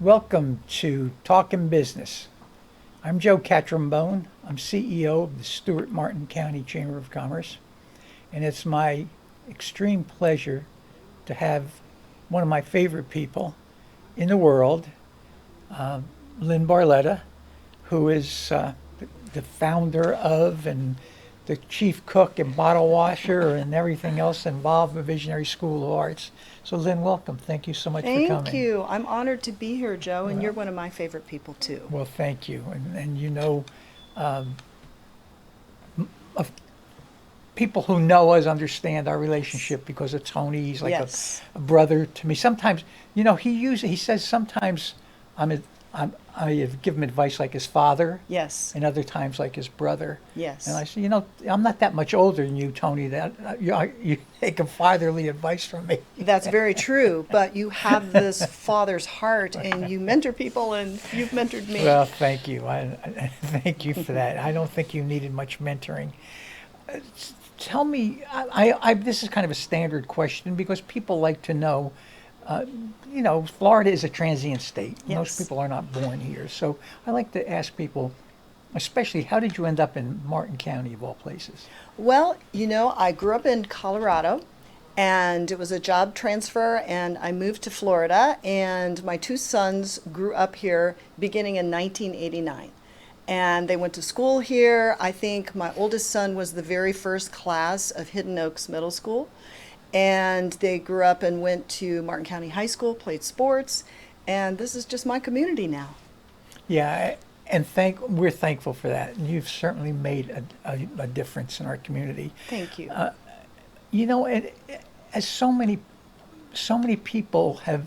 Welcome to Talkin Business. I'm Joe Catrambone. I'm CEO of the Stewart Martin County Chamber of Commerce, and it's my extreme pleasure to have one of my favorite people in the world, Lynn Barletta, who is the founder of and the chief cook and bottle washer and everything else involved with Visionary School of Arts. So Lynn, welcome. Thank you so much for coming. Thank you. I'm honored to be here, Joe, and you're one of my favorite people too. Well, thank you. And you know, of people who know us understand our relationship because of Tony. He's like Yes. a brother to me. Sometimes, you know, he says sometimes I give him advice like his father, Yes. and other times like his brother. Yes. And I say, you know, I'm not that much older than you, Tony. That you take a fatherly advice from me. That's very true, but you have this father's heart and you mentor people and you've mentored me. Well, thank you. I thank you for that. I don't think you needed much mentoring. Tell me, this is kind of a standard question because people like to know. You know, Florida is a transient state. Yes. Most people are not born here. So I like to ask people, especially, how did you end up in Martin County of all places? Well, you know, I grew up in Colorado and it was a job transfer and I moved to Florida and my two sons grew up here beginning in 1989. And they went to school here. I think my oldest son was the very first class of Hidden Oaks Middle School. And they grew up and went to Martin County High School, played sports, and this is just my community now. Yeah, and we're thankful for that. And you've certainly made a difference in our community. Thank you. You know, as so many people have,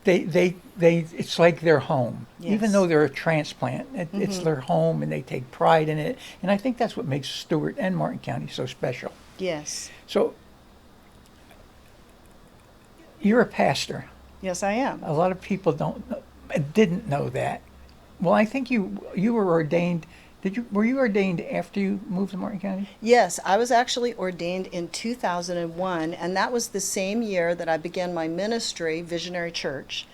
they it's like their home. Yes. Even though they're a transplant, it's their home, and they take pride in it. And I think that's what makes Stewart and Martin County so special. Yes. So, you're a pastor. Yes, I am. A lot of people didn't know that. Well, I think you were ordained. Were you ordained after you moved to Martin County? Yes, I was actually ordained in 2001, and that was the same year that I began my ministry, Visionary Church.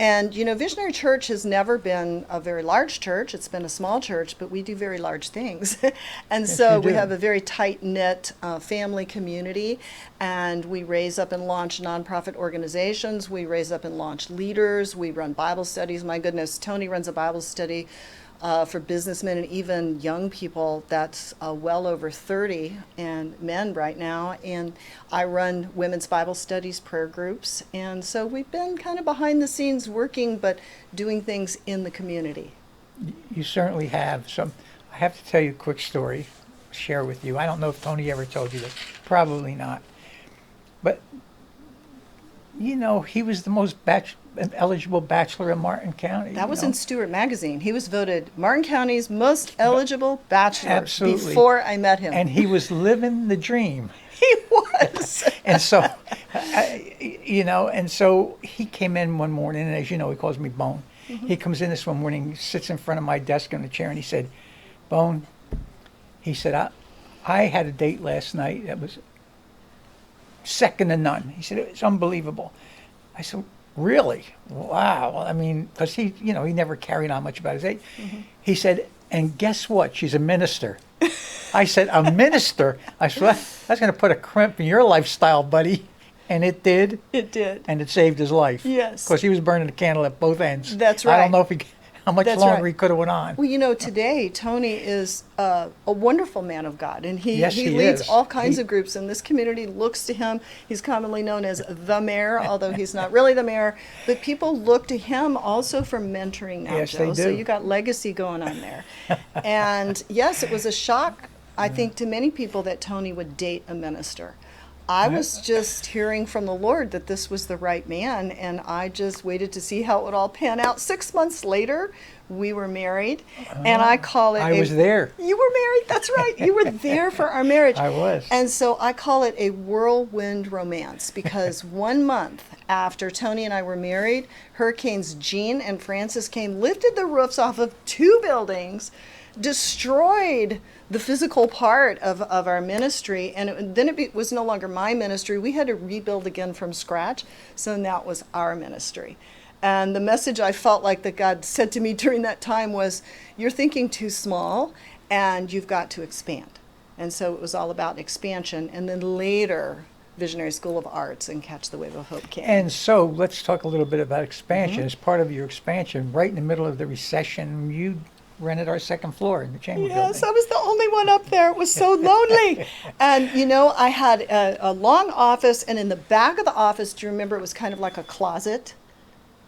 And, you know, Visionary Church has never been a very large church. It's been a small church, but we do very large things. And Yes, so you we do. have a very tight-knit family community, and we raise up and launch nonprofit organizations. We raise up and launch leaders. We run Bible studies. My goodness, Tony runs a Bible study for businessmen and even young people that's well over 30 and men right now. And I run women's Bible studies, prayer groups. And so we've been kind of behind the scenes working, but doing things in the community. You certainly have. So I have to tell you a quick story, share with you. I don't know if Tony ever told you this. Probably not. But, you know, he was the most eligible bachelor in Martin County. That was you know? in Stewart Magazine. He was voted Martin County's most eligible bachelor Absolutely. before I met him. And he was living the dream. he was. And so, you know, and so he came in one morning, and as you know, he calls me Bone. He comes in this one morning, sits in front of my desk on a chair, and he said, Bone, he said, I had a date last night that was second to none. He said, it was unbelievable. I said, really? Wow. I mean, because he never carried on much about his age. He said, and guess what? She's a minister. I said, a minister? I said, well, that's going to put a crimp in your lifestyle, buddy. And it did. It did. And it saved his life. Yes. Because he was burning the candle at both ends. That's I right. don't know how much That's longer right. he could have went on. Well, you know, today Tony is a wonderful man of God, and Yes, he he leads is. all kinds He- of groups, and this community looks to him. He's commonly known as the mayor, although he's not really the mayor. But people look to him also for mentoring now, Yes, Joe. they So do. you got legacy going on there. And yes, it was a shock, I think, to many people that Tony would date a minister. I was just hearing from the Lord that this was the right man, and I just waited to see how it would all pan out. 6 months later, we were married, and I call it I was there. You were married, that's right. You were there for our marriage. I was. And so I call it a whirlwind romance because 1 month after Tony and I were married, Hurricanes Jean and Francis came, lifted the roofs off of 2 buildings, destroyed the physical part of our ministry, and then it was no longer my ministry. We had to rebuild again from scratch, so now it was our ministry. And the message I felt like that God said to me during that time was, you're thinking too small and you've got to expand. And so it was all about expansion. And then later, Visionary School of Arts and Catch the Wave of Hope came. And so let's talk a little bit about expansion. As part of your expansion, right in the middle of the recession, you rented our second floor in the chamber building. Yes, I was the only one up there. It was so lonely. And, you know, I had a long office, and in the back of the office, do you remember, it was kind of like a closet?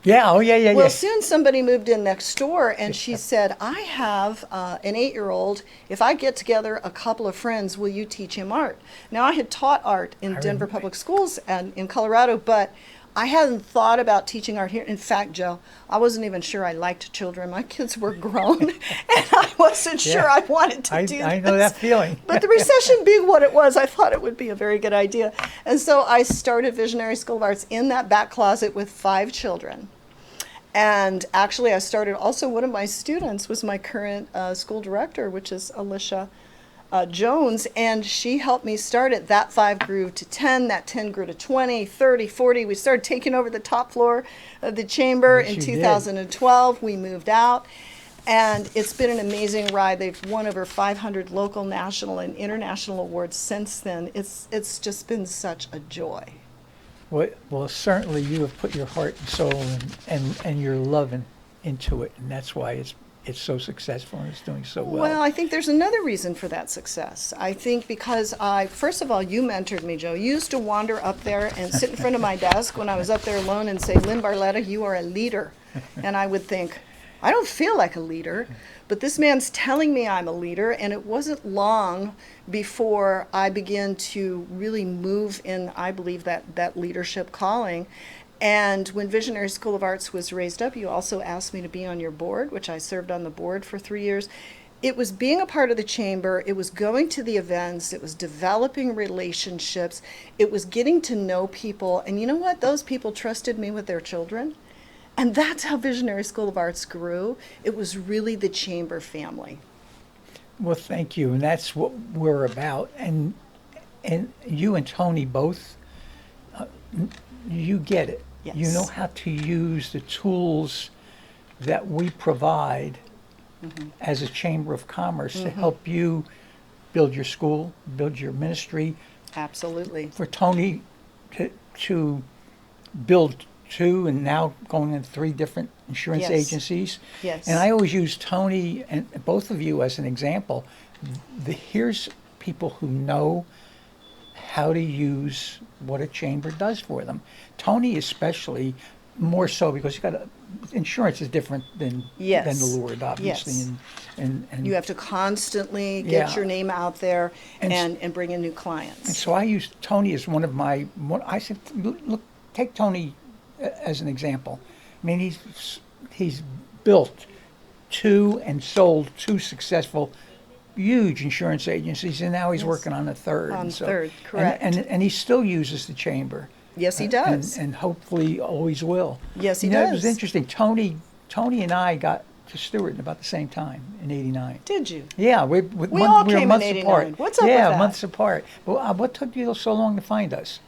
Yeah, oh yeah. Well, soon somebody moved in next door, and she said, I have an 8-year-old. If I get together a couple of friends, will you teach him art? Now, I had taught art in Denver Public Schools and in Colorado, but I hadn't thought about teaching art here. In fact, Joe, I wasn't even sure I liked children. My kids were grown, and I wasn't sure I wanted to do this. I know that feeling. But the recession being what it was, I thought it would be a very good idea. And so I started Visionary School of Arts in that back closet with 5 children. And actually, I started also, one of my students was my current school director, which is Alicia Jones, and she helped me start it. That 5 grew to 10, that 10 grew to 20, 30, 40. We started taking over the top floor of the chamber in 2012. We moved out, and it's been an amazing ride. They've won over 500 local, national, and international awards since then. It's just been such a joy. Well, certainly you have put your heart and soul and your love into it, and that's why it's so successful and it's doing so well. Well, I think there's another reason for that success. I think because first of all, you mentored me, Joe. You used to wander up there and sit in front of my desk when I was up there alone and say, Lynn Barletta, you are a leader. And I would think, I don't feel like a leader, but this man's telling me I'm a leader, and it wasn't long before I began to really move in, I believe, that leadership calling. And when Visionary School of Arts was raised up, you also asked me to be on your board, which I served on the board for 3 years. It was being a part of the chamber, it was going to the events, it was developing relationships, it was getting to know people, and you know what? Those people trusted me with their children. And that's how Visionary School of Arts grew. It was really the chamber family. Well, thank you, and that's what we're about. And you and Tony both, you get it. Yes. You know how to use the tools that we provide as a Chamber of Commerce to help you build your school, build your ministry. Absolutely. For Tony to build 2 and now going into 3 different insurance agencies. Yes. And I always use Tony and both of you as an example. Here's people who know how to use what a chamber does for them. Tony especially, more so because insurance is different than the Lord, obviously. Yes. And You have to constantly get your name out there and bring in new clients. And so I use Tony as I said, look, take Tony as an example. I mean, he's built 2 and sold 2 successful huge insurance agencies, and now he's working on a 3rd. On third, correct. And he still uses the chamber. Yes, he does. And hopefully always will. Yes, he does. does. It was interesting. Tony and I got to Stewart at about the same time in '89. Did you? Yeah, we all were came in months 89. apart. What's up with that? Yeah, months apart. Well, what took you so long to find us?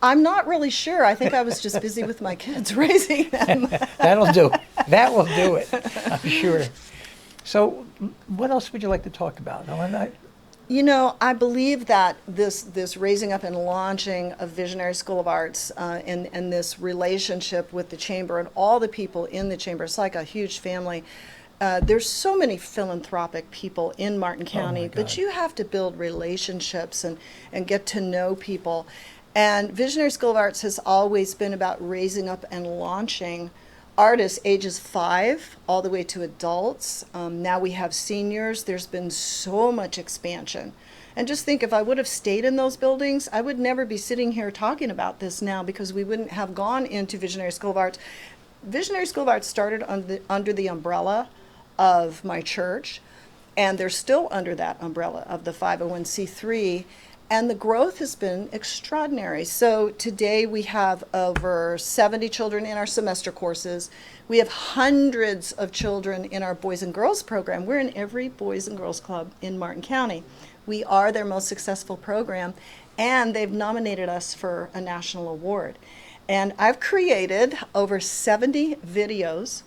I'm not really sure. I think I was just busy with my kids raising them. That'll do. That will do it, I'm sure. So, what else would you like to talk about? You know, I believe that this raising up and launching of Visionary School of Arts and this relationship with the chamber and all the people in the chamber, it's like a huge family. There's so many philanthropic people in Martin County, but you have to build relationships and get to know people. And Visionary School of Arts has always been about raising up and launching artists ages 5 all the way to adults. Now we have seniors. There's been so much expansion. And just think, if I would have stayed in those buildings, I would never be sitting here talking about this now, because we wouldn't have gone into Visionary School of Arts. Visionary School of Arts started under the umbrella of my church, and they're still under that umbrella of the 501c3. And the growth has been extraordinary. So today we have over 70 children in our semester courses. We have hundreds of children in our Boys and Girls program. We're in every Boys and Girls Club in Martin County. We are their most successful program, and they've nominated us for a national award. And I've created over 70 videos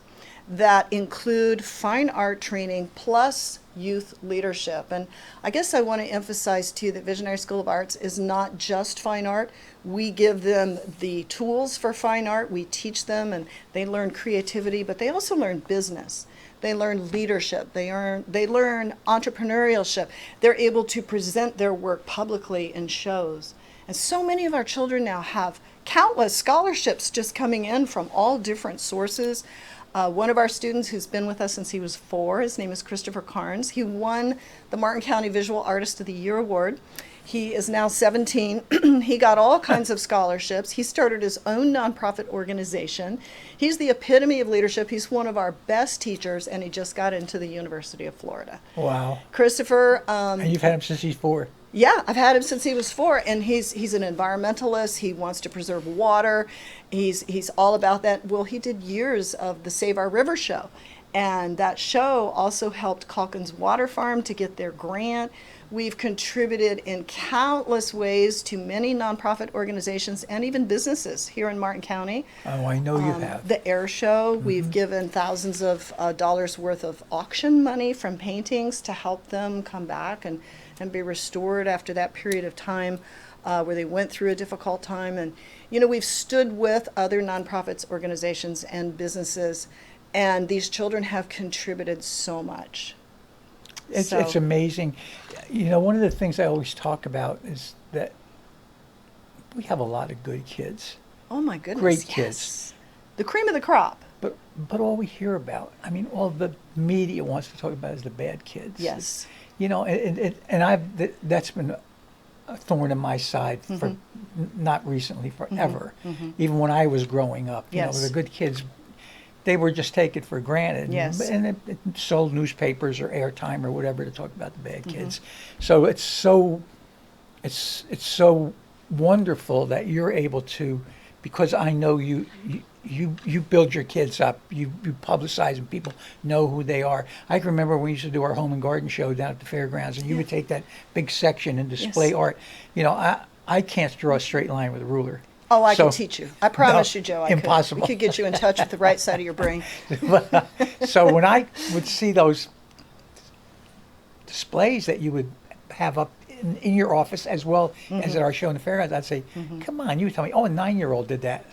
that include fine art training plus youth leadership. And I guess I want to emphasize too that Visionary School of Arts is not just fine art. We give them the tools for fine art. We teach them and they learn creativity, but they also learn business. They learn leadership. They learn entrepreneurship. They're able to present their work publicly in shows. And so many of our children now have countless scholarships just coming in from all different sources. One of our students who's been with us since he was 4, his name is Christopher Carnes. He won the Martin County Visual Artist of the Year Award. He is now 17. He got all kinds of scholarships. He started his own nonprofit organization. He's the epitome of leadership. He's one of our best teachers, and he just got into the University of Florida. Wow. Christopher. And you've had him since he's 4. Yeah, I've had him since he was 4, and he's an environmentalist. He wants to preserve water. He's all about that. Well, he did years of the Save Our River show, and that show also helped Calkins Water Farm to get their grant. We've contributed in countless ways to many nonprofit organizations and even businesses here in Martin County. Oh, I know you have. The Air Show, we've given thousands of dollars worth of auction money from paintings to help them come back and be restored after that period of time where they went through a difficult time. And, you know, we've stood with other nonprofits, organizations, and businesses, and these children have contributed so much. It's amazing. You know, one of the things I always talk about is that we have a lot of good kids. Oh my goodness. Great yes. kids. The cream of the crop. But all we hear about, I mean, all the media wants to talk about is the bad kids. Yes. You know, that's been a thorn in my side for not recently, forever. Even when I was growing up, you know, the good kids, they were just taken for granted. Yes. And it sold newspapers or airtime or whatever to talk about the bad kids. So it's so wonderful that you're able to, because I know you build your kids up, you publicize and people know who they are. I can remember when we used to do our home and garden show down at the fairgrounds, and you would take that big section and display art. You know, I can't draw a straight line with a ruler. Oh, I can teach you. I promise you, Joe, I impossible. could. We could get you in touch with the right side of your brain. So when I would see those displays that you would have up in your office as well as at our show in the fairgrounds, I'd say, come on, you tell me, oh, a 9-year-old did that.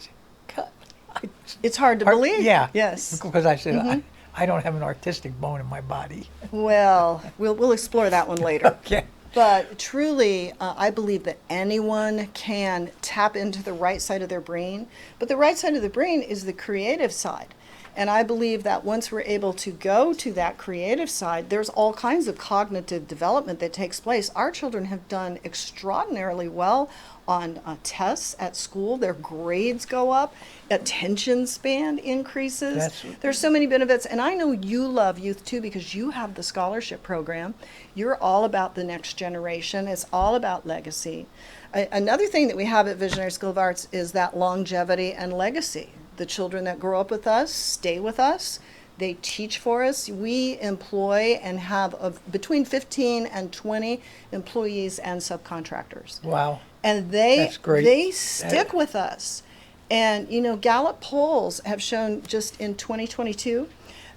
It's hard to believe. Yeah. Yes. Because I said, I don't have an artistic bone in my body. Well, we'll explore that one later. Okay. But truly, I believe that anyone can tap into the right side of their brain. But the right side of the brain is the creative side. And I believe that once we're able to go to that creative side, there's all kinds of cognitive development that takes place. Our children have done extraordinarily well on tests at school. Their grades go up, attention span increases. There's so many benefits. And I know you love youth too, because you have the scholarship program. You're all about the next generation. It's all about legacy. Another thing that we have at Visionary School of Arts is that longevity and legacy. The children that grow up with us stay with us. They teach for us. We employ and have between 15 and 20 employees and subcontractors. Wow. And That's great. they stick with us. And, you know, Gallup polls have shown just in 2022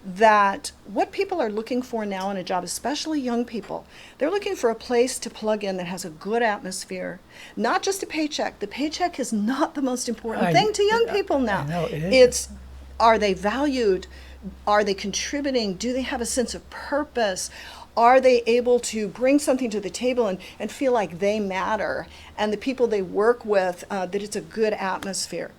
that what people are looking for now in a job, especially young people, they're looking for a place to plug in that has a good atmosphere, not just a paycheck. The paycheck is not the most important thing to young people now. I know, it isn't. It's, are they valued? Are they contributing? Do they have a sense of purpose? Are they able to bring something to the table and feel like they matter? And the people they work with, that it's a good atmosphere.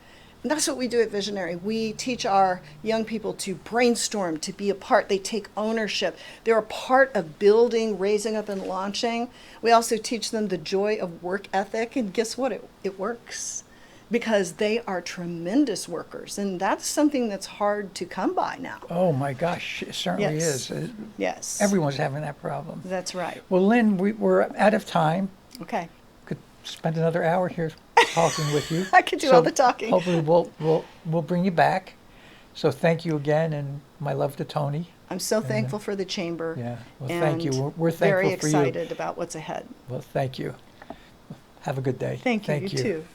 And that's what we do at Visionary. We teach our young people to brainstorm, to be a part. They take ownership. They're a part of building, raising up, and launching. We also teach them the joy of work ethic. And guess what? It works. Because they are tremendous workers. And that's something that's hard to come by now. Oh, my gosh. It certainly Yes. is. Yes. Everyone's having that problem. That's right. Well, Lynn, we're out of time. Okay. Could spend another hour here talking with you. I could do all the talking. Hopefully we'll bring you back. So thank you again, and my love to Tony. I'm so thankful for the chamber. Yeah, well, and thank you. We're thankful very for you. excited about what's ahead. Well, thank you. Have a good day. Thank you. You too.